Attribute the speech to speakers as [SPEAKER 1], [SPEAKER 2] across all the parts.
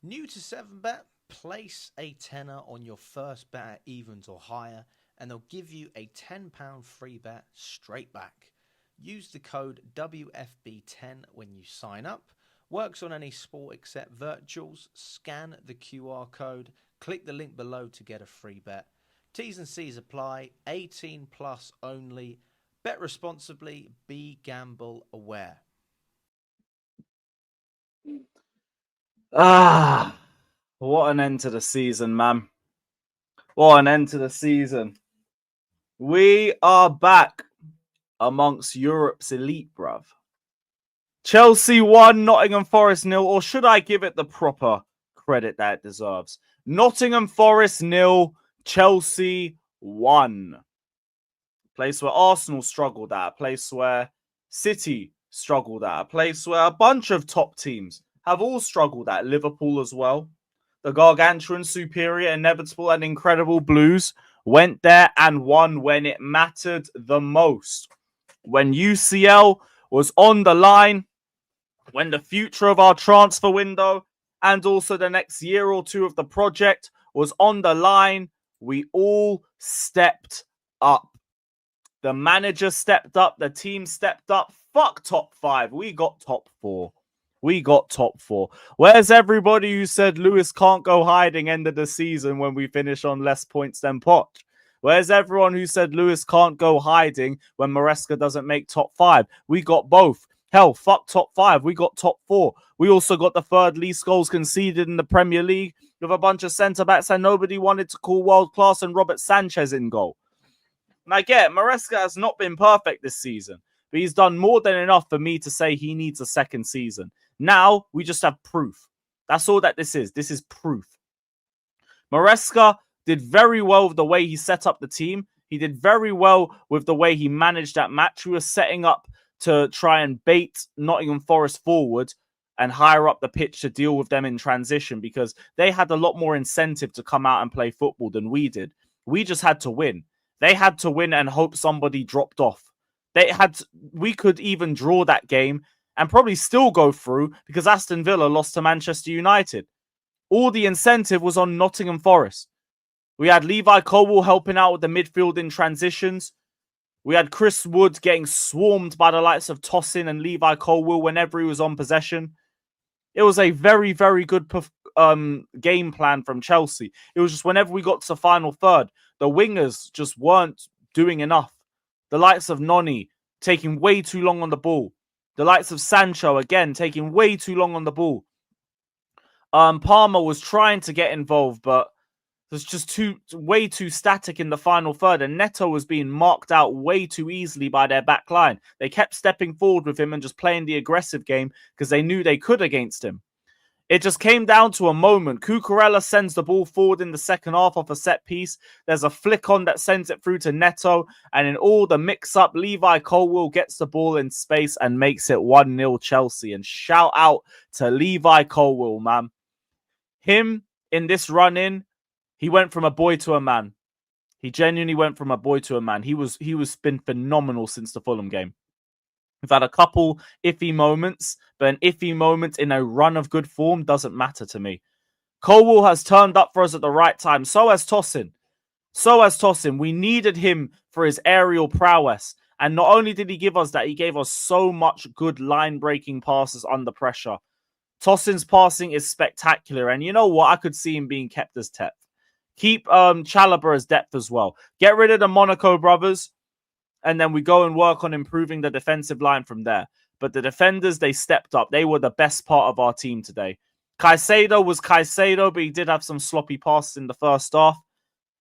[SPEAKER 1] New to 7bet, place a tenner on your first bet at evens or higher, and they'll give you a £10 free bet straight back. Use the code WFB10 when you sign up. Works on any sport except virtuals. Scan the QR code. Click the link below to get a free bet. T's and C's apply. 18 plus only. Bet responsibly. Be gamble aware.
[SPEAKER 2] What an end to the season, man. What an end to the season. We are back amongst Europe's elite, bruv. Chelsea 1, Nottingham Forest 0, or should I give it the proper credit that it deserves? Nottingham Forest 0, Chelsea 1. Place where Arsenal struggled at, a place where City struggled at, a place where a bunch of top teams have all struggled at, Liverpool as well. The gargantuan, superior, inevitable, and incredible Blues went there and won when it mattered the most. When UCL was on the line, when the future of our transfer window and also the next year or two of the project was on the line, we all stepped up. The manager stepped up, the team stepped up. Fuck top 5. We got top 4. We got top 4. Where's everybody who said Lewis can't go hiding end of the season when we finish on less points than Poch? Where's everyone who said Lewis can't go hiding when Maresca doesn't make top 5? We got both. Hell, fuck top 5. We got top 4. We also got the third least goals conceded in the Premier League with a bunch of centre-backs and nobody wanted to call world-class and Robert Sanchez in goal. And I get it, Maresca has not been perfect this season, but he's done more than enough for me to say he needs a second season. Now, we just have proof. That's all that this is. This is proof. Maresca did very well with the way he set up the team. He did very well with the way he managed that match. We were setting up to try and bait Nottingham Forest forward and higher up the pitch to deal with them in transition because they had a lot more incentive to come out and play football than we did. We just had to win. They had to win and hope somebody dropped off. We could even draw that game and probably still go through because Aston Villa lost to Manchester United. All the incentive was on Nottingham Forest. We had Levi Colwill helping out with the midfield in transitions. We had Chris Wood getting swarmed by the likes of Tosin and Levi Colwill whenever he was on possession. It was a very, very good game plan from Chelsea. It was just whenever we got to the final third, the wingers just weren't doing enough. The likes of Noni taking way too long on the ball. The likes of Sancho, again, taking way too long on the ball. Palmer was trying to get involved, but it was just way too static in the final third. And Neto was being marked out way too easily by their back line. They kept stepping forward with him and just playing the aggressive game because they knew they could against him. It just came down to a moment. Cucurella sends the ball forward in the second half off a set piece. There's a flick on that sends it through to Neto. And in all the mix-up, Levi Colwill gets the ball in space and makes it 1-0 Chelsea. And shout out to Levi Colwill, man. Him, in this run-in, he went from a boy to a man. He genuinely went from a boy to a man. He was been phenomenal since the Fulham game. We've had a couple iffy moments, but an iffy moment in a run of good form doesn't matter to me. Colwill has turned up for us at the right time. So has Tosin. We needed him for his aerial prowess. And not only did he give us that, he gave us so much good line-breaking passes under pressure. Tosin's passing is spectacular. And you know what? I could see him being kept as depth. Keep Chalobah as depth as well. Get rid of the Monaco brothers. And then we go and work on improving the defensive line from there. But the defenders, they stepped up. They were the best part of our team today. Caicedo was Caicedo, but he did have some sloppy passes in the first half.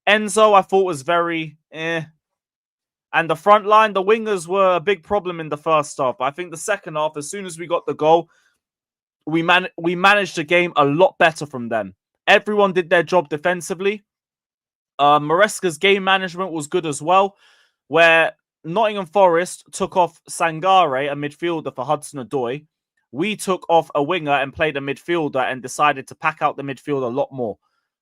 [SPEAKER 2] Enzo, I thought, was very And the front line, the wingers were a big problem in the first half. I think the second half, as soon as we got the goal, we managed the game a lot better from them. Everyone did their job defensively. Maresca's game management was good as well, where Nottingham Forest took off Sangare, a midfielder, for Hudson-Odoi. We took off a winger and played a midfielder and decided to pack out the midfield a lot more.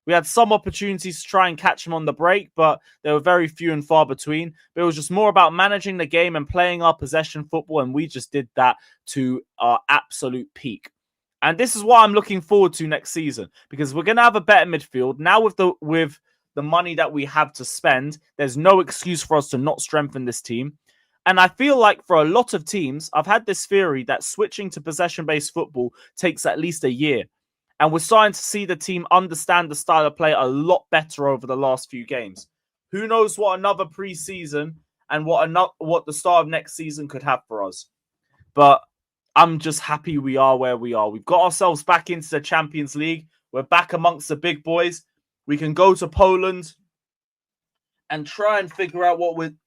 [SPEAKER 2] We had some opportunities to try and catch him on the break, but they were very few and far between. But it was just more about managing the game and playing our possession football, and we just did that to our absolute peak. And this is what I'm looking forward to next season, because we're going to have a better midfield. Now with the money that we have to spend, there's no excuse for us to not strengthen this team. And I feel like for a lot of teams, I've had this theory that switching to possession-based football takes at least a year. And we're starting to see the team understand the style of play a lot better over the last few games. Who knows what another pre-season and what the start of next season could have for us. But I'm just happy we are where we are. We've got ourselves back into the Champions League. We're back amongst the big boys. We can go to Poland and try and figure out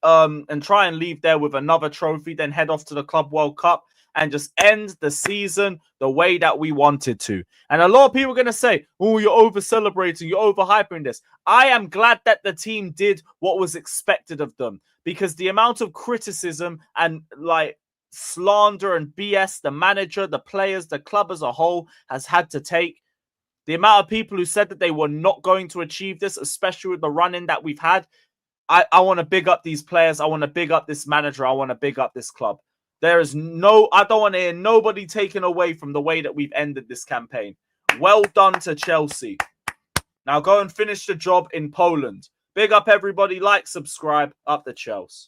[SPEAKER 2] and try and leave there with another trophy, then head off to the Club World Cup and just end the season the way that we wanted to. And a lot of people are going to say, oh, you're over-celebrating, you're overhyping this. I am glad that the team did what was expected of them, because the amount of criticism and slander and BS the manager, the players, the club as a whole has had to take, the amount of people who said that they were not going to achieve this, especially with the run-in that we've had, I want to big up these players. I want to big up this manager. I want to big up this club. I don't want to hear nobody taken away from the way that we've ended this campaign. Well done to Chelsea. Now go and finish the job in Poland. Big up everybody. Like, subscribe. Up the Chelsea.